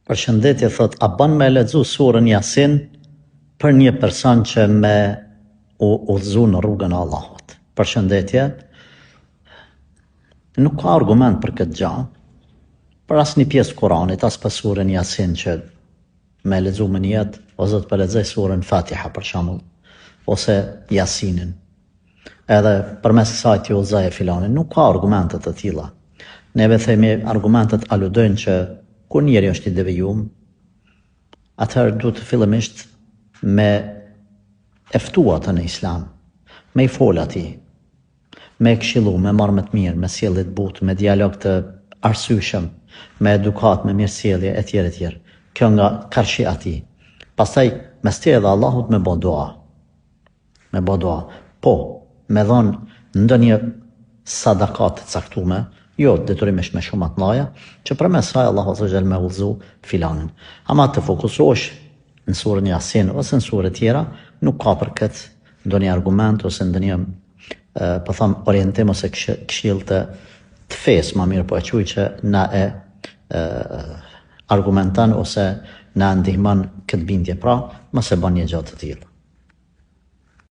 Përshëndetje, thot, a ban me lexu surën Yasin për një person që me udhëzu në rrugën e Allahut? Përshëndetje, nuk ka argument për këtë gjë, për asnjë pjesë Kuranit, as për surën Yasin që me lexu më njët, ose të përlexoj surën Fatiha për shembull, ose Yasinin. Edhe përmes kësaj ti udhëzoj filanin, nuk ka argumente të tilla. Neve themi argumentet aludojnë që kur njeri është i devijum, atëherë duhet fillimisht me eftua të në islam, me i fol atij, me këshillu, me marrë më të mirë, me sjellje të butë, me dialog të arsyeshëm, me edukat, me mirësjellje etj. Kjo nga karshi atij. Pastaj mes te edhe Allahut me bë dua. Me bë dua. Po, me dhon ndonjë sadakat të caktuar, jo detyrimisht me shumë të mëdha, që përmes saj Allahu azza xal me udhëzu filanin. Ama të fokusohesh në surën Yasin ose në sure tjera, nuk ka për këtë ndonjë argument ose ndonjë po them orientim ose këshill të fesë, më mirë po e quaj, që na e argumenton ose na ndihmon këtë bindje. Pra, mos e bën një gjë të tillë.